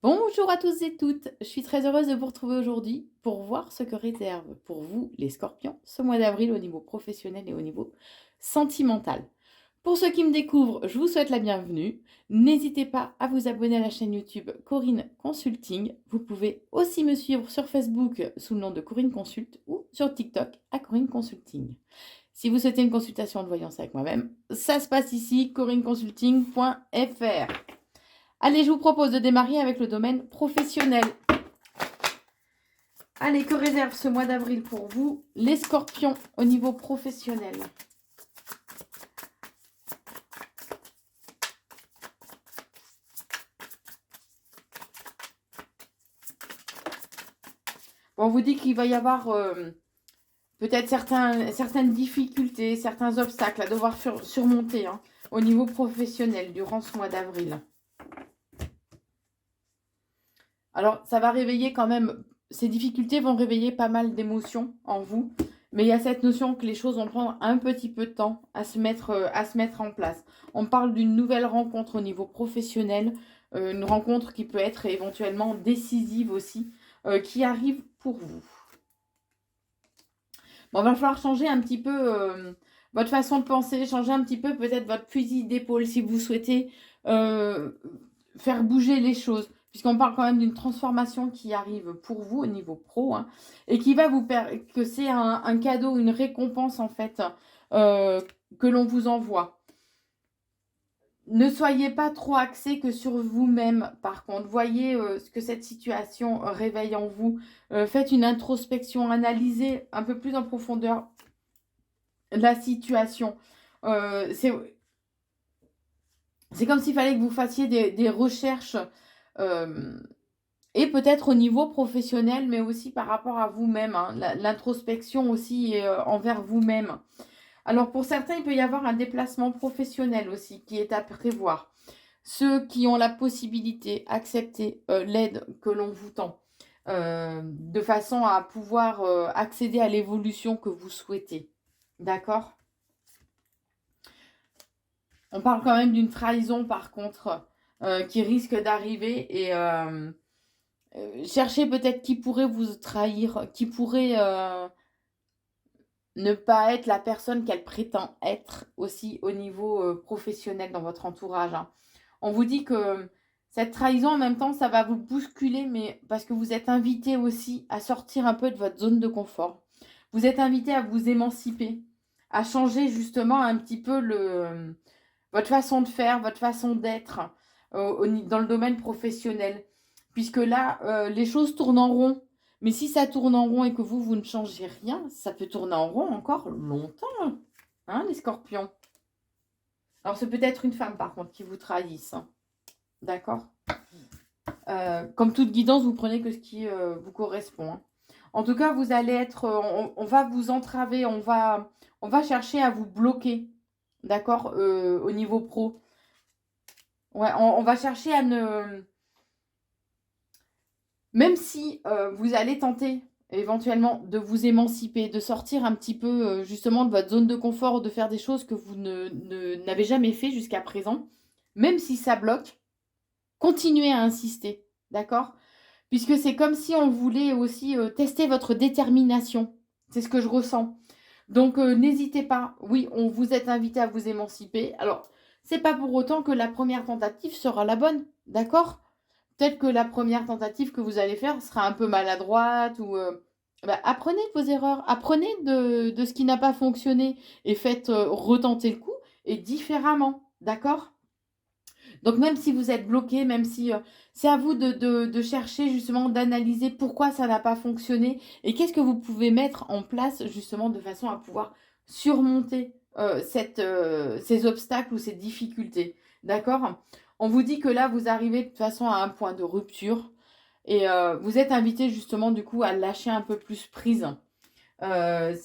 Bonjour à tous et toutes, je suis très heureuse de vous retrouver aujourd'hui pour voir ce que réserve pour vous les scorpions ce mois d'avril au niveau professionnel et au niveau sentimental. Pour ceux qui me découvrent, je vous souhaite la bienvenue. N'hésitez pas à vous abonner à la chaîne YouTube Corinne Consulting. Vous pouvez aussi me suivre sur Facebook sous le nom de Corinne Consult ou sur TikTok à Corinne Consulting. Si vous souhaitez une consultation de voyance avec moi-même, ça se passe ici, corinneconsulting.fr. Allez, je vous propose de démarrer avec le domaine professionnel. Allez, que réserve ce mois d'avril pour vous, les scorpions, au niveau professionnel? Bon, on vous dit qu'il va y avoir peut-être certaines difficultés, certains obstacles à devoir surmonter au niveau professionnel durant ce mois d'avril. Alors, ça va réveiller quand même, ces difficultés vont réveiller pas mal d'émotions en vous, mais il y a cette notion que les choses vont prendre un petit peu de temps à se mettre en place. On parle d'une nouvelle rencontre au niveau professionnel, une rencontre qui peut être éventuellement décisive aussi, qui arrive pour vous. Bon, il va falloir changer un petit peu votre façon de penser, changer un petit peu peut-être votre fusil d'épaule si vous souhaitez faire bouger les choses. Puisqu'on parle quand même d'une transformation qui arrive pour vous au niveau pro, et qui va vous permettre, que c'est un cadeau, une récompense en fait, que l'on vous envoie. Ne soyez pas trop axé que sur vous-même, par contre. Voyez ce que cette situation réveille en vous. Faites une introspection, analysez un peu plus en profondeur la situation. C'est comme s'il fallait que vous fassiez des recherches, et peut-être au niveau professionnel, mais aussi par rapport à vous-même, l'introspection aussi envers vous-même. Alors pour certains, il peut y avoir un déplacement professionnel aussi qui est à prévoir. Ceux qui ont la possibilité, acceptez l'aide que l'on vous tend, de façon à pouvoir accéder à l'évolution que vous souhaitez. D'accord ? On parle quand même d'une trahison par contre, qui risque d'arriver, et cherchez peut-être qui pourrait vous trahir, qui pourrait ne pas être la personne qu'elle prétend être aussi au niveau professionnel dans votre entourage. On vous dit que cette trahison, en même temps, ça va vous bousculer, mais parce que vous êtes invité aussi à sortir un peu de votre zone de confort. Vous êtes invité à vous émanciper, à changer justement un petit peu votre façon de faire, votre façon d'être dans le domaine professionnel. Puisque là, les choses tournent en rond. Mais si ça tourne en rond et que vous ne changez rien, ça peut tourner en rond encore longtemps, les scorpions. Alors, c'est peut-être une femme, par contre, qui vous trahisse. D'accord ? Comme toute guidance, vous prenez que ce qui vous correspond. En tout cas, vous allez être... on va vous entraver, on va chercher à vous bloquer. D'accord ? Au niveau pro. Ouais, on va chercher à ne... Même si vous allez tenter éventuellement de vous émanciper, de sortir un petit peu justement de votre zone de confort, de faire des choses que vous n'avez jamais fait jusqu'à présent, même si ça bloque, continuez à insister, d'accord? Puisque c'est comme si on voulait aussi tester votre détermination. C'est ce que je ressens. Donc n'hésitez pas. Oui, on vous est invité à vous émanciper. Alors, c'est pas pour autant que la première tentative sera la bonne, d'accord? Peut-être que la première tentative que vous allez faire sera un peu maladroite ou apprenez de vos erreurs, apprenez de ce qui n'a pas fonctionné et faites retenter le coup et différemment, d'accord? Donc même si vous êtes bloqué, même si c'est à vous de chercher justement, d'analyser pourquoi ça n'a pas fonctionné et qu'est-ce que vous pouvez mettre en place justement de façon à pouvoir surmonter ces obstacles ou ces difficultés. D'accord? On vous dit que là, vous arrivez de toute façon à un point de rupture et vous êtes invité justement du coup à lâcher un peu plus prise. Euh,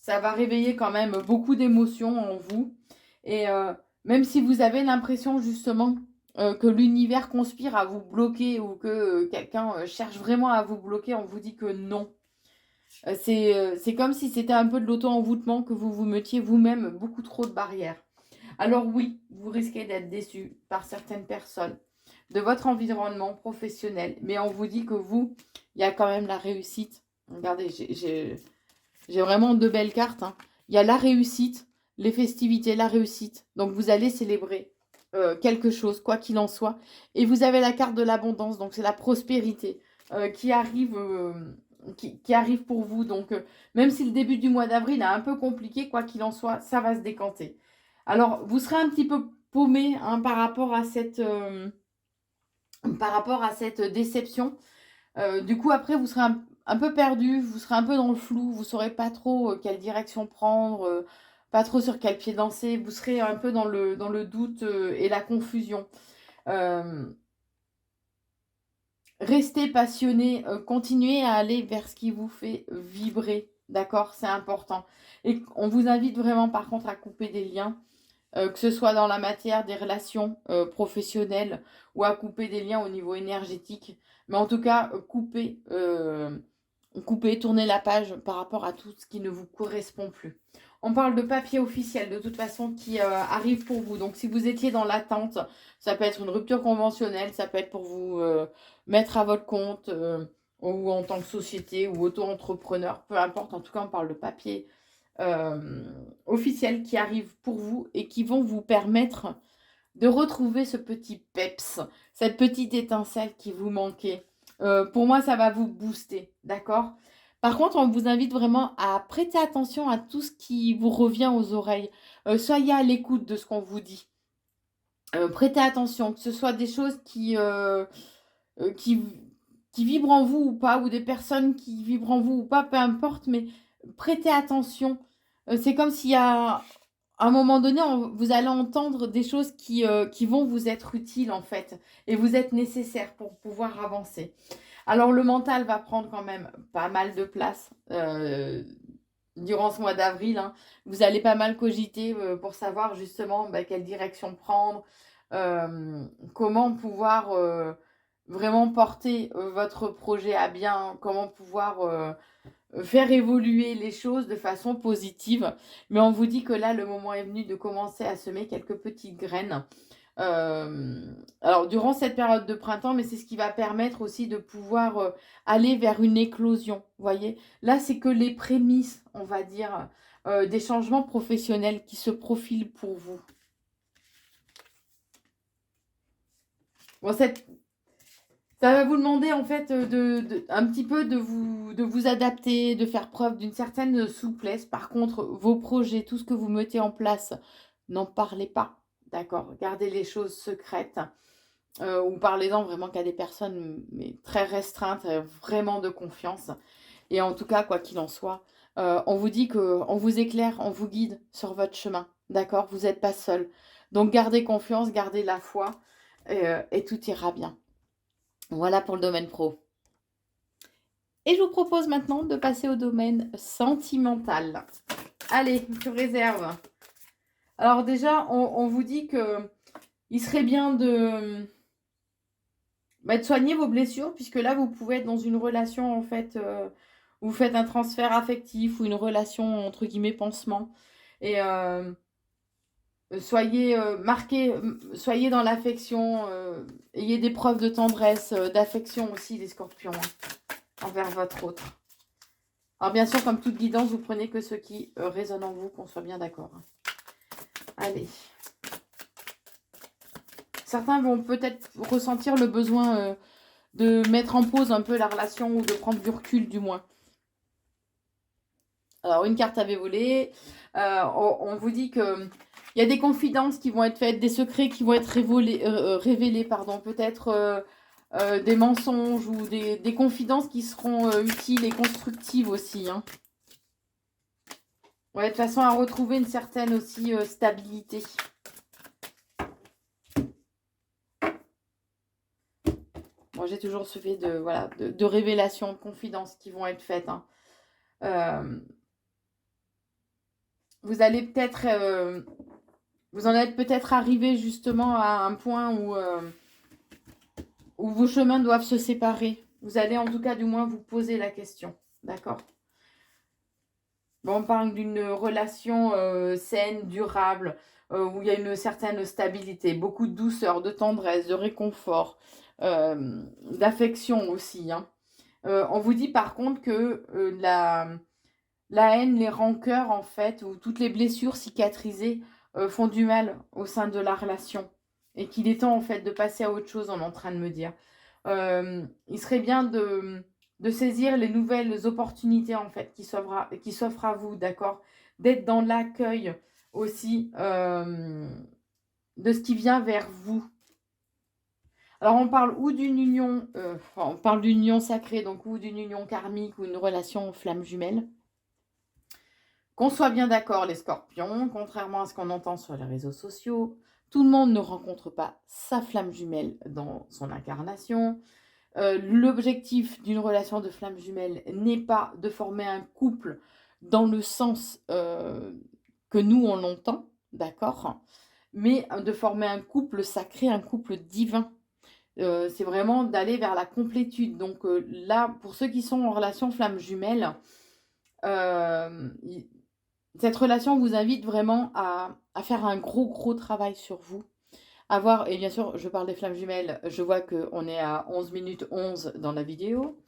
Ça va réveiller quand même beaucoup d'émotions en vous. Et même si vous avez l'impression justement que l'univers conspire à vous bloquer ou que quelqu'un cherche vraiment à vous bloquer, on vous dit que non. C'est comme si c'était un peu de l'auto-envoûtement, que vous vous mettiez vous-même beaucoup trop de barrières. Alors oui, vous risquez d'être déçu par certaines personnes. de votre environnement professionnel. Mais on vous dit que vous, il y a quand même la réussite. Regardez, j'ai vraiment de belles cartes, hein. Il y a la réussite, les festivités, la réussite. Donc, vous allez célébrer quelque chose, quoi qu'il en soit. Et vous avez la carte de l'abondance, donc c'est la prospérité qui arrive pour vous. Donc, même si le début du mois d'avril est un peu compliqué, quoi qu'il en soit, ça va se décanter. Alors, vous serez un petit peu paumé hein, par rapport à cette déception. Du coup, après, vous serez un peu perdu, vous serez un peu dans le flou, vous ne saurez pas trop quelle direction prendre, pas trop sur quel pied danser, vous serez un peu dans le doute et la confusion. Restez passionné, continuez à aller vers ce qui vous fait vibrer, d'accord? C'est important. Et on vous invite vraiment, par contre, à couper des liens, que ce soit dans la matière des relations professionnelles ou à couper des liens au niveau énergétique. Mais en tout cas, couper, tourner la page par rapport à tout ce qui ne vous correspond plus. On parle de papier officiel de toute façon qui arrive pour vous. Donc si vous étiez dans l'attente, ça peut être une rupture conventionnelle, ça peut être pour vous mettre à votre compte ou en tant que société ou auto-entrepreneur, peu importe. En tout cas, on parle de papier officiel qui arrive pour vous et qui vont vous permettre de retrouver ce petit peps, cette petite étincelle qui vous manquait. Pour moi, ça va vous booster, d'accord? Par contre, on vous invite vraiment à prêter attention à tout ce qui vous revient aux oreilles. Soyez à l'écoute de ce qu'on vous dit. Prêtez attention, que ce soit des choses qui vibrent en vous ou pas, ou des personnes qui vibrent en vous ou pas, peu importe, mais prêtez attention. C'est comme s'il y a à un moment donné, vous allez entendre des choses qui vont vous être utiles en fait, et vous êtes nécessaire pour pouvoir avancer. Alors le mental va prendre quand même pas mal de place durant ce mois d'avril, hein. Vous allez pas mal cogiter pour savoir justement quelle direction prendre, comment pouvoir vraiment porter votre projet à bien, comment pouvoir faire évoluer les choses de façon positive. Mais on vous dit que là, le moment est venu de commencer à semer quelques petites graines. Alors, durant cette période de printemps, mais c'est ce qui va permettre aussi de pouvoir aller vers une éclosion. Vous voyez, là, c'est que les prémices, on va dire, des changements professionnels qui se profilent pour vous. Bon, ça va vous demander en fait un petit peu de vous adapter, de faire preuve d'une certaine souplesse. Par contre, vos projets, tout ce que vous mettez en place, n'en parlez pas. D'accord? Gardez les choses secrètes. Ou parlez-en vraiment qu'à des personnes mais très restreintes, vraiment de confiance. Et en tout cas, quoi qu'il en soit, on vous dit qu'on vous éclaire, on vous guide sur votre chemin. D'accord? Vous n'êtes pas seul. Donc gardez confiance, gardez la foi et tout ira bien. Voilà pour le domaine pro. Et je vous propose maintenant de passer au domaine sentimental. Allez, je réserve. Alors déjà, on vous dit que il serait bien de soigner vos blessures, puisque là, vous pouvez être dans une relation, en fait, où vous faites un transfert affectif ou une relation, entre guillemets, pansement. Et soyez marqués, soyez dans l'affection, ayez des preuves de tendresse, d'affection aussi, les scorpions, hein, envers votre autre. Alors bien sûr, comme toute guidance, vous prenez que ce qui résonne en vous, qu'on soit bien d'accord. Allez. Certains vont peut-être ressentir le besoin de mettre en pause un peu la relation ou de prendre du recul du moins. Alors, une carte avait volé. On vous dit que il y a des confidences qui vont être faites, des secrets qui vont être révélés, pardon, peut-être des mensonges ou des confidences qui seront utiles et constructives aussi. Hein. Ouais, de façon à retrouver une certaine aussi stabilité. Moi, j'ai toujours suivi de révélations, de confidences qui vont être faites. Hein. Vous allez peut-être, vous en êtes peut-être arrivé justement à un point où vos chemins doivent se séparer. Vous allez en tout cas du moins vous poser la question. D'accord? Bon, on parle d'une relation saine, durable. où il y a une certaine stabilité, beaucoup de douceur, de tendresse, de réconfort, d'affection aussi, hein. On vous dit par contre que la haine, les rancœurs en fait, ou toutes les blessures cicatrisées font du mal au sein de la relation. Et qu'il est temps en fait de passer à autre chose, on est en train de me dire. Il serait bien de saisir les nouvelles opportunités en fait qui s'offrent à vous, d'accord? D'être dans l'accueil aussi de ce qui vient vers vous. Alors on parle ou d'une union, enfin, on parle d'une union sacrée, donc ou d'une union karmique ou une relation flamme jumelle. Qu'on soit bien d'accord, les scorpions, contrairement à ce qu'on entend sur les réseaux sociaux, tout le monde ne rencontre pas sa flamme jumelle dans son incarnation. L'objectif d'une relation de flamme jumelle n'est pas de former un couple dans le sens que nous on l'entend, d'accord? Mais de former un couple sacré, un couple divin. C'est vraiment d'aller vers la complétude. Donc là, pour ceux qui sont en relation flamme jumelle, cette relation vous invite vraiment à faire un gros travail sur vous. Et bien sûr, je parle des flammes jumelles, je vois qu'on est à 11 minutes 11 dans la vidéo.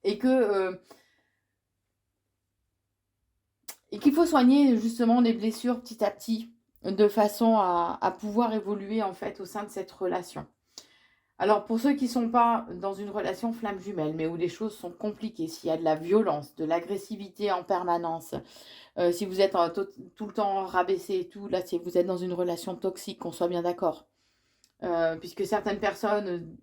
Et qu'il faut soigner justement les blessures petit à petit, de façon à pouvoir évoluer en fait au sein de cette relation. Alors pour ceux qui ne sont pas dans une relation flamme jumelle, mais où les choses sont compliquées, s'il y a de la violence, de l'agressivité en permanence, si vous êtes tout le temps rabaissé et tout, là si vous êtes dans une relation toxique, qu'on soit bien d'accord. Puisque certaines personnes,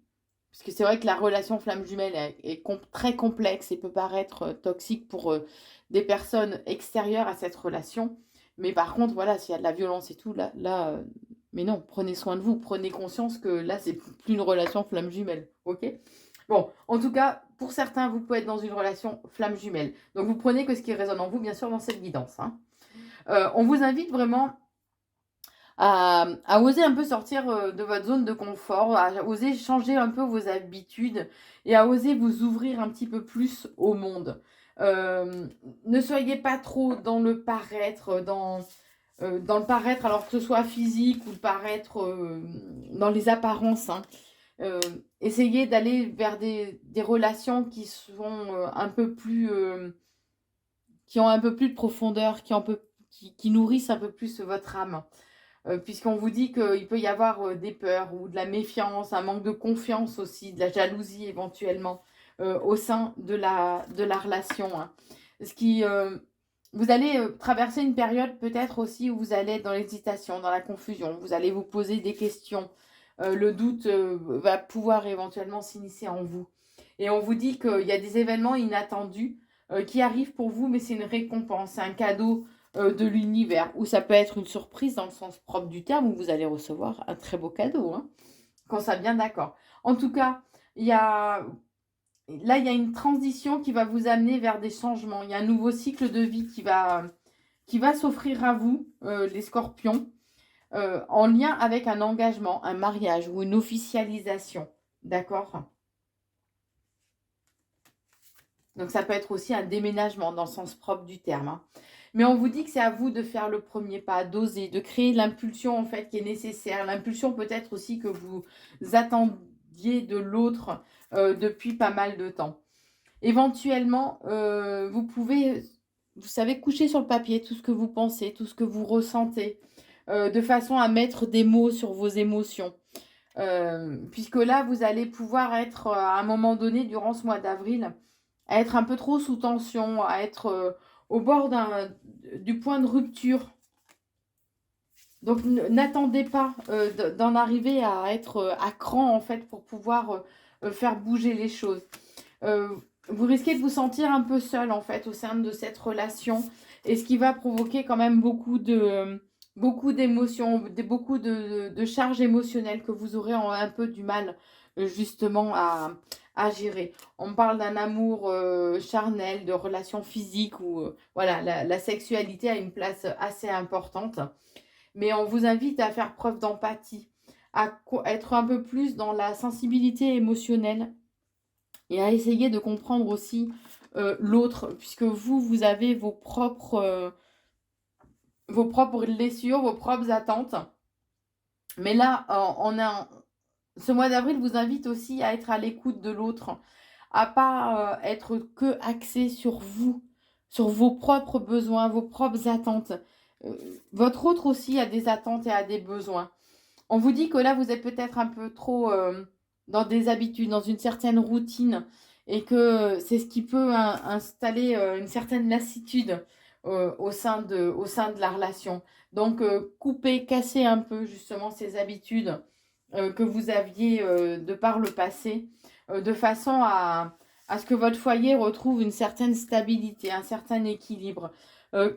parce que c'est vrai que la relation flamme jumelle est très complexe et peut paraître toxique pour des personnes extérieures à cette relation. Mais par contre, voilà, s'il y a de la violence et tout, là mais non, prenez soin de vous, prenez conscience que là, c'est plus une relation flamme jumelle, ok? Bon, en tout cas, pour certains, vous pouvez être dans une relation flamme jumelle. Donc, vous prenez que ce qui résonne en vous, bien sûr, dans cette guidance, hein. On vous invite vraiment à oser un peu sortir de votre zone de confort, à oser changer un peu vos habitudes et à oser vous ouvrir un petit peu plus au monde. Ne soyez pas trop dans le paraître, dans le paraître, alors que ce soit physique ou le paraître dans les apparences, hein. Essayez d'aller vers des relations qui sont un peu plus... qui ont un peu plus de profondeur, qui nourrissent un peu plus votre âme. Puisqu'on vous dit qu'il peut y avoir des peurs ou de la méfiance, un manque de confiance aussi, de la jalousie éventuellement au sein de la relation, hein. Ce qui, vous allez traverser une période peut-être aussi où vous allez être dans l'hésitation, dans la confusion, vous allez vous poser des questions. Le doute va pouvoir éventuellement s'initier en vous. Et on vous dit qu'il y a des événements inattendus qui arrivent pour vous, mais c'est une récompense, c'est un cadeau de l'univers, ou ça peut être une surprise dans le sens propre du terme, où vous allez recevoir un très beau cadeau, hein, qu'on soit bien d'accord. En tout cas, il y a une transition qui va vous amener vers des changements. Il y a un nouveau cycle de vie qui va s'offrir à vous, les scorpions, en lien avec un engagement, un mariage ou une officialisation. D'accord? Donc ça peut être aussi un déménagement dans le sens propre du terme, hein. Mais on vous dit que c'est à vous de faire le premier pas, d'oser, de créer l'impulsion en fait qui est nécessaire. L'impulsion peut-être aussi que vous attendiez de l'autre depuis pas mal de temps. Éventuellement, vous pouvez, vous savez, coucher sur le papier tout ce que vous pensez, tout ce que vous ressentez, de façon à mettre des mots sur vos émotions. Puisque là, vous allez pouvoir être à un moment donné, durant ce mois d'avril, à être un peu trop sous tension, à être au bord du point de rupture. Donc n'attendez pas d'en arriver à être à cran en fait pour pouvoir faire bouger les choses. Vous risquez de vous sentir un peu seul en fait au sein de cette relation, et ce qui va provoquer quand même beaucoup d'émotions, beaucoup de charges émotionnelles que vous aurez un peu du mal justement à gérer. On parle d'un amour charnel, de relations physiques où voilà, la sexualité a une place assez importante. Mais on vous invite à faire preuve d'empathie, à être un peu plus dans la sensibilité émotionnelle et à essayer de comprendre aussi l'autre, puisque vous avez vos propres vos propres blessures, vos propres attentes. Mais là, ce mois d'avril vous invite aussi à être à l'écoute de l'autre, à pas être que axé sur vous, sur vos propres besoins, vos propres attentes. Euh, Votre autre aussi a des attentes et a des besoins. On vous dit que là, vous êtes peut-être un peu trop dans des habitudes, dans une certaine routine, et que c'est ce qui peut installer une certaine lassitude au sein de la relation. Donc, couper, casser un peu justement ces habitudes que vous aviez de par le passé, de façon à ce que votre foyer retrouve une certaine stabilité, un certain équilibre. Euh,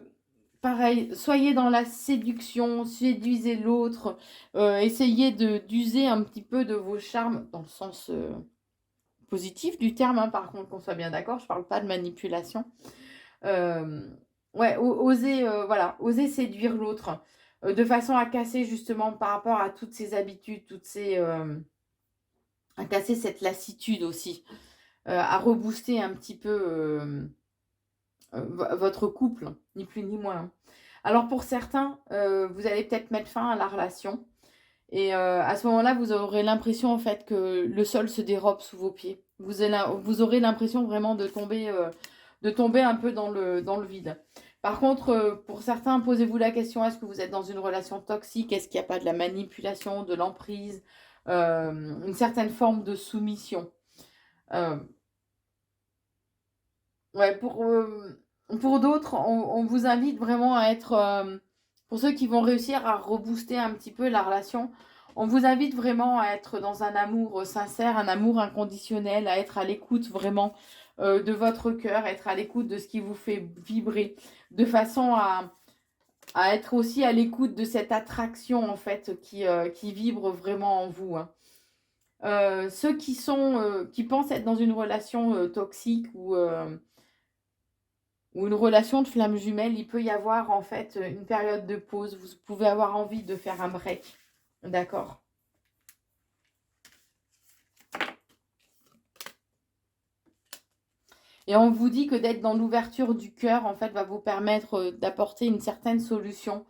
Pareil, soyez dans la séduction, séduisez l'autre, essayez d'user un petit peu de vos charmes, dans le sens positif du terme, hein, par contre, qu'on soit bien d'accord, je ne parle pas de manipulation. Euh, ouais, osez, voilà, osez séduire l'autre, de façon à casser justement par rapport à toutes ces habitudes, à casser cette lassitude aussi, à rebooster un petit peu votre couple, ni plus ni moins. Alors pour certains, vous allez peut-être mettre fin à la relation. Et à ce moment-là, vous aurez l'impression en fait que le sol se dérobe sous vos pieds. Vous aurez l'impression vraiment de tomber un peu dans le vide. Par contre, pour certains, posez-vous la question, est-ce que vous êtes dans une relation toxique? Est-ce qu'il n'y a pas de la manipulation, de l'emprise, une certaine forme de soumission? Euh, Ouais, pour d'autres, on vous invite vraiment à être, pour ceux qui vont réussir à rebooster un petit peu la relation, on vous invite vraiment à être dans un amour sincère, un amour inconditionnel, à être à l'écoute vraiment de votre cœur, être à l'écoute de ce qui vous fait vibrer, de façon à être aussi à l'écoute de cette attraction en fait qui vibre vraiment en vous, hein. Ceux qui pensent être dans une relation toxique ou une relation de flamme jumelle, il peut y avoir en fait une période de pause. Vous pouvez avoir envie de faire un break. D'accord? Et on vous dit que d'être dans l'ouverture du cœur, en fait, va vous permettre d'apporter une certaine solution,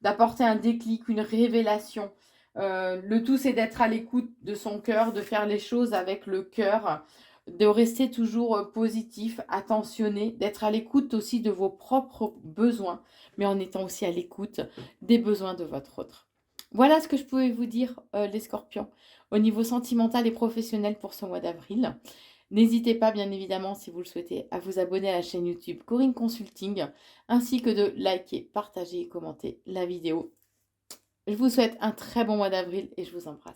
d'apporter un déclic, une révélation. Le tout, c'est d'être à l'écoute de son cœur, de faire les choses avec le cœur, de rester toujours positif, attentionné, d'être à l'écoute aussi de vos propres besoins, mais en étant aussi à l'écoute des besoins de votre autre. Voilà ce que je pouvais vous dire, les scorpions, au niveau sentimental et professionnel pour ce mois d'avril. N'hésitez pas, bien évidemment, si vous le souhaitez, à vous abonner à la chaîne YouTube Corinne Consulting, ainsi que de liker, partager et commenter la vidéo. Je vous souhaite un très bon mois d'avril et je vous embrasse.